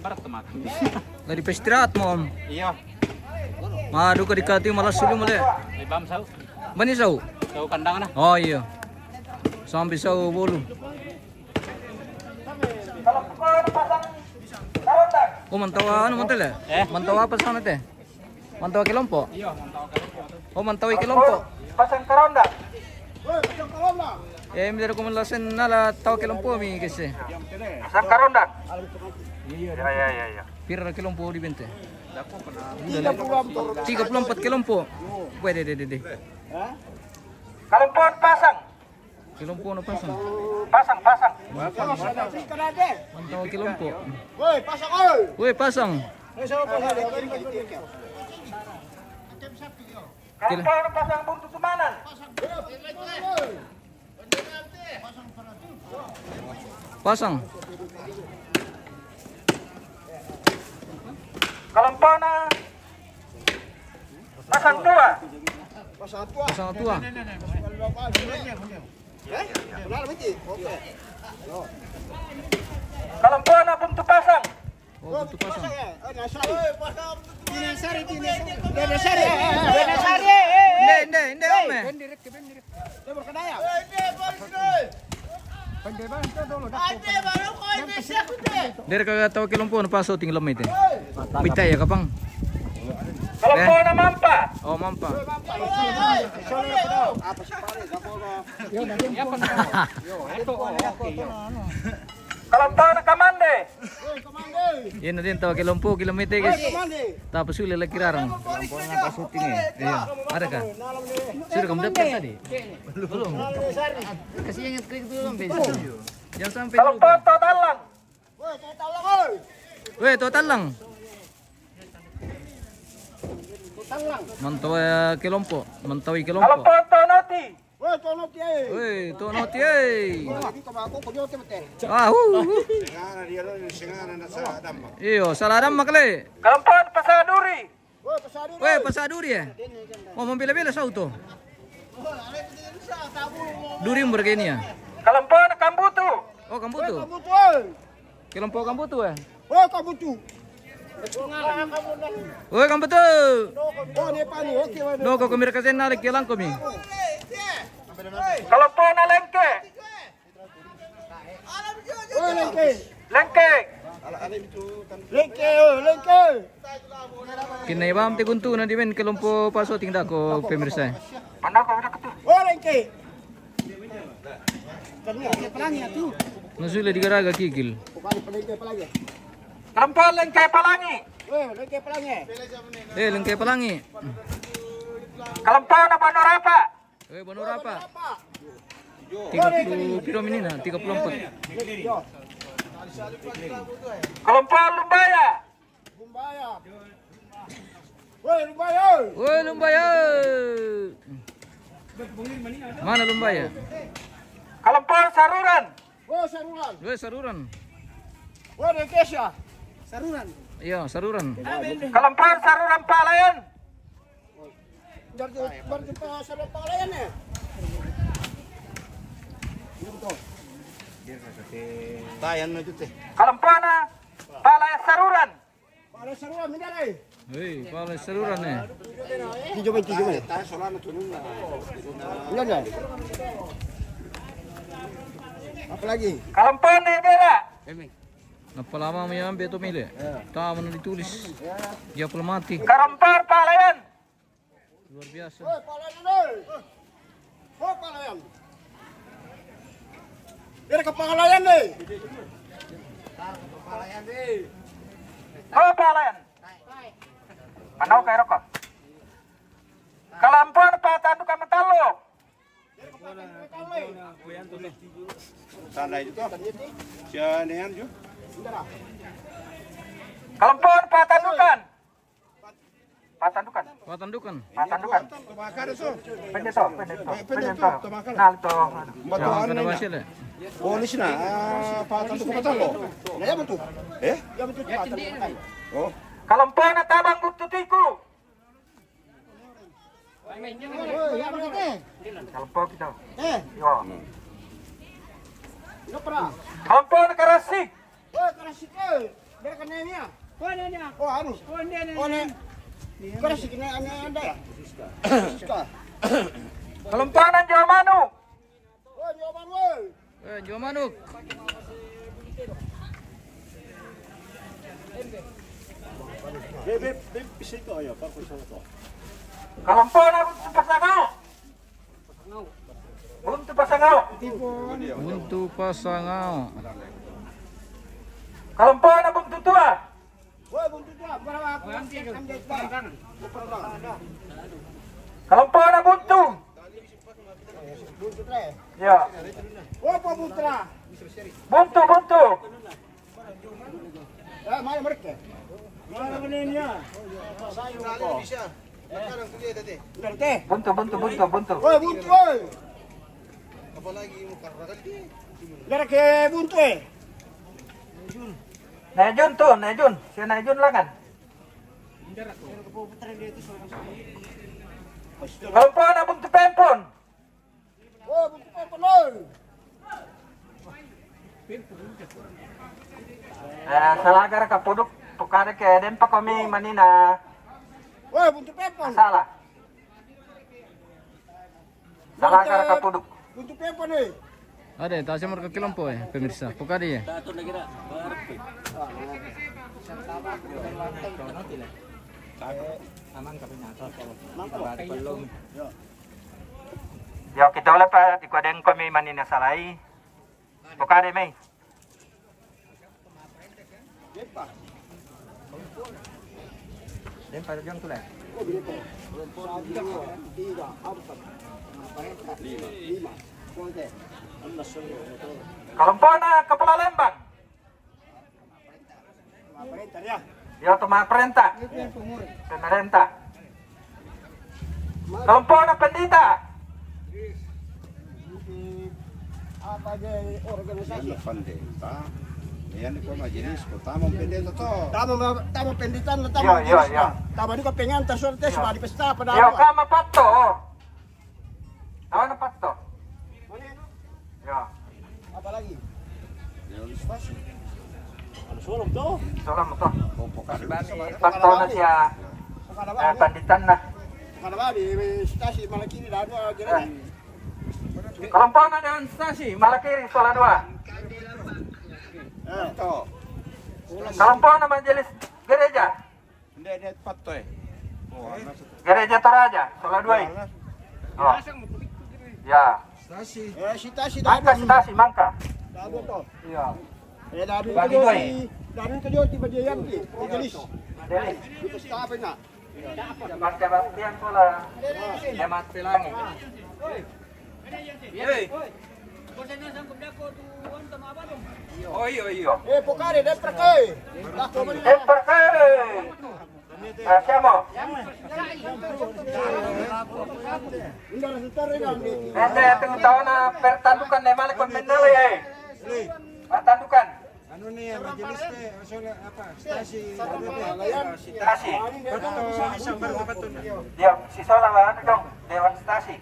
Barat teman. Dari pestirahat mo om. Iya. Madu ka dikati malas sulu muli. Libam sau. Bani saw? Sau kandang na. Oh iya. Sampai saw bolu. Oh mantawa ano mantel eh? Mantawa apa sana teh? Mantawa kilompo? Iya, mantap kali. Oh mantawa kilompo. Pasang karonda. Meron ko malasin nala tawa kilompo mi kasi. Pasang karonda. Iya. Pira na kilompo di bente? Dako pernah. 34 kilompo. Pwede de. Kalimpon pasang. Kilompo na pasang. Pasang. Mantawa kilompo. Woi, pasang oi. Woi pasang. Kalimpon pasang buntu tumanan. Pasang. Kalimpon pasang dua. Pasang tua. Kalimpon buntu pasang. Oh buntu pasang. Hindi ome. Dari kagak tahu kilompo na paso ting lamit eh. Bitay ka pang. Kalimpon mampa. Oh mampa. Ya pernah. Itu oke. Kalimpon kamande. Yan na din tawa kilompo kilometer guys. Tapos uli lagi rarang. Kilompo na paso ting eh. Iya. Ada ka? Sudah kamu daftar tadi? Belum. Kasih ingat klik dulu besok. Jangan sampai lupa. Kalimpon totalan. Weh, total lang. Mantawa kilompo. Mantawi kilompo. Kalimpon tonoti. Weh, tonoti eh. Iyo, saladam makle. Kalimpon pasaduri. Weh, pasaduri ya. Mau membela-bela sa auto. Duri mo begini ya. Kalimpon kambutu. Oh, kambutu. Kilompo kambutu eh. Weh, kambutu. No, kau kemir kasen nalik kilang kami. Kalimpon lengke. Lengke. Kinay bam ti kuntu na dimen kilompo paso tingda ko pemirsa. Mana kau udah ketuh? Nasuli di garaga kikil. Kalimpon lengke palangi. Lengkay palangi. Kalimpon Banorapa. Weh, bonora apa? 30 piro menina, 34. Kalimpon Lumbaya. Woi, lumbaya. Mana lumbaya? Kalimpon Saruran. Weh, saruran. Iya, saruran. Kalimpon Saruran Palayan. Kalimpon Palaya Saruran. Hei, pala saruran eh. Apalagi? Kalimpon Ibera. Napalama mo yan, beto mili. Tama na ditulis. Dia pala mati. Karampar Palayan. Luar biasa. Kepalayan nih. Oh Palayan. Manau kay rokok. Kalimpon Patandukan Mentalo. Kalimpon Patandukan. Patandukan. Patandukan. Penyeto. Nal to. Jangan kena basil eh. Polis na, Patandukan Mentalo. Ya betul. Ya betul. Oh. Kalimpon Tabang Bututiku. Kalimpon kita. Yo. Kalimpon Karasik. Kerasik. Dia kena ni ah. Oh, anu. Oh, ni. Kau sih kena anda ya? Siska. Kelompanan Jawa Manuk. Oh, jawaban woi. Jual manuk. Beb, situ aja, Pak Kuswoto. Kelompanan buntu pasangau. Buntu pasangau. Buntu pasangau. Kelompanan buntu tua. Woi, buntu tua, berapa aku nanti anda itu. Kelompanan buntu. Buntu teh. Ya. Oh, Pak Putra. Buntu. Mana mereka? Mana benihnya? Bisa. Buntu. Woi, buntu, woi. Apalagi muka tadi. Gara ke buntu Nejun. Si Nejun lah kan. Kelompanan buntu pempon. Oh, buntu penuh. Salah gara kapuduk. Tukar ke den pakomi manina. Woi, buntu pepon. Salah. Salah gara kapuduk. Buntu pepon nih. Ada, tak semua ke kelompok ya, pemirsa. Pokadi ya. Yo kita oleh pa di kwadeng kami manina salai. Pokare mai. Depa. Den pa jong tule. Oh, depa. 1, 2, 3, 4, 5. Konte. Kelompokna kepala Lembang. Pemerintah ya. Yo tuma perintah. Pemerintah. Kelompokna pendeta. Apa aja organisasi? Pendeta, yan ko majelis ko tamang pendeta to. Tama pendidikan na Yo, tama. yo. Tama di ko pengen tersorte sa di pesta pada. Yo kama patto. Awan patto. Yo. Apa lagi? Yan stasi. Ano solom to? Solam to. Kompo ka. Patto na siya. Sakana ba? Panditan na. Sakana ba di stasi malaki di dano jere. Kelompokna dengan stasi Malakiri Sola 2. To. Kelompokna majelis gereja. Hindi patto eh. Oh, Gereja Toraja Sola 2. Oh. Ya. stasi. Si stasi Angka stasi mangka. Dado to. Iya. Dari Bagi ko dua, dari ko di bajayan ki. Majelis. Jadi Di pesta apa na? jabat tiang Sola. Jamat Pelangi. Oh iya. Pokare de perkai. Dako man. Perkara. Siamo? Indara sutare na ni. Ente itu tahun pertandukan ne malik kon menele eh. Pertandukan. Ano niya majelis te? Sola apa? Stasi. Stasi. Isang barang patto. Dia si Sola ano dong? Dewan stasi.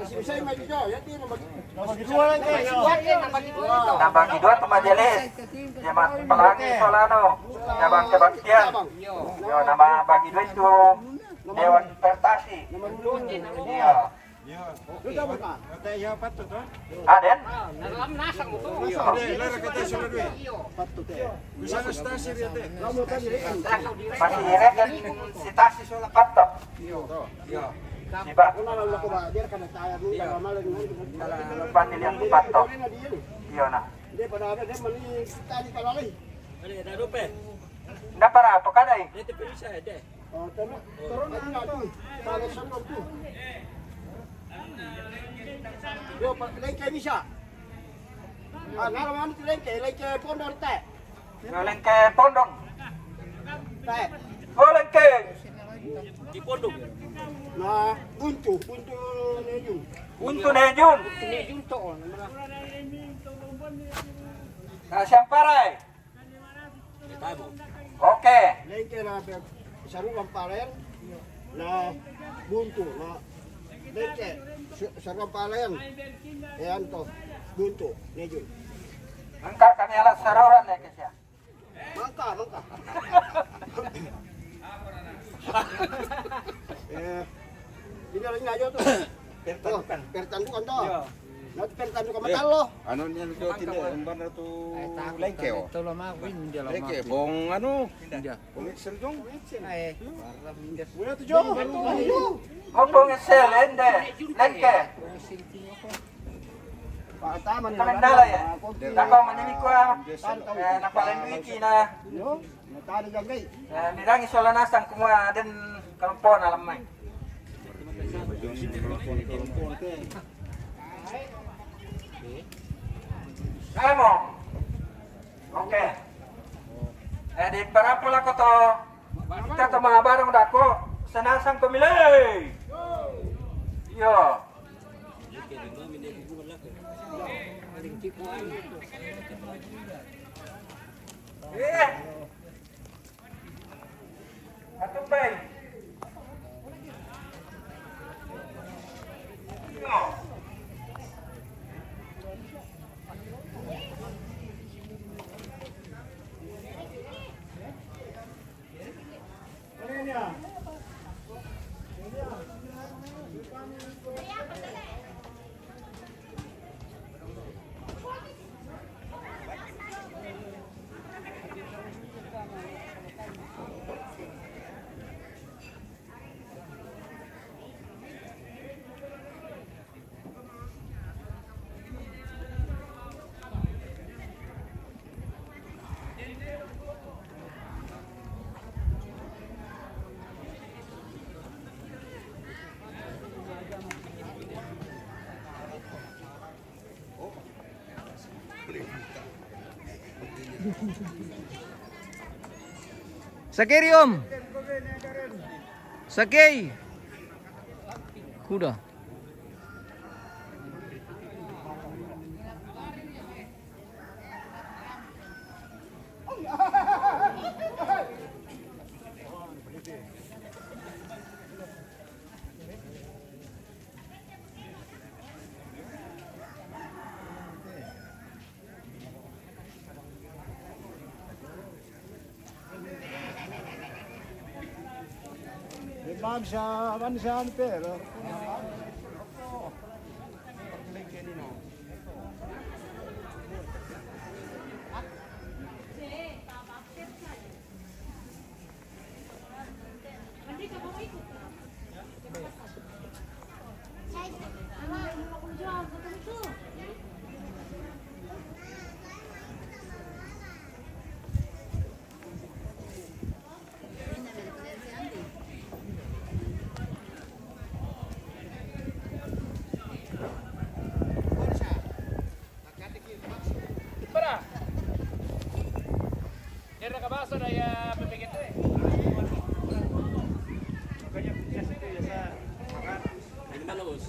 Bisa mai jo, ya di bagi. Nambah dua tuh majelis. Jamat Pelangi Solano. Cabang kebaktian. Yo nama bagi dua itu Dewan Prestasi. Iya. Sudah buka. Ate ya patto to. Aden? Lara kate sola dua. Patut te. Bisa na stasi riya te. Kamu tadi Masih rekan si Tasi Sola Patok. Iya. Siba. Una lang ko ba, biar kana tayo dulu dalam malam ini. Lupa niliang di Patok. Iya nah. Dia pada ada dia mani tadi kalau lagi. Nggak para apa kadai? Oh, turun lagi nanti. Kalau sandok tu. Yo, lengke bisa. Nalaman itu lengke pondok teh. Goleng ke pondok. Teh. Goleng ke. Nah, buntu nejung. Untuk Nejun. Kasyang parai. Oke. Lengke na sarung palen. Na buntu na lengke sarung palen. Ayan to. Buntu nejung. Angkar kami alat saroran ya kesya. Maka tanong ka. Binarin nga yun to. Pertandukan to. Pertandu ka matalo. Ano niyan ko tindi ang bana to lengke oh. Lengke bong ano? Bong Excel dong. Wala to jo. Hopong Excel, hindi. Lengke. Pataman na. Kamendala ya. Nako manimik ko. Napalan wiki na. Yo, natalo dyan kay. Nirang isola nasang kumuha din kalumpon alam mo. Kaya mo? Okay. Di para pula ko to. Kita to mga barang dako. Sanasang kumilay. Yo. Atupay. Yo. Sakerium. Sakei. Kuda. Man siya ano pero. Kira kabaso na ya pipigit eh. Kanya biasa itu ya sa makan. Ini malos.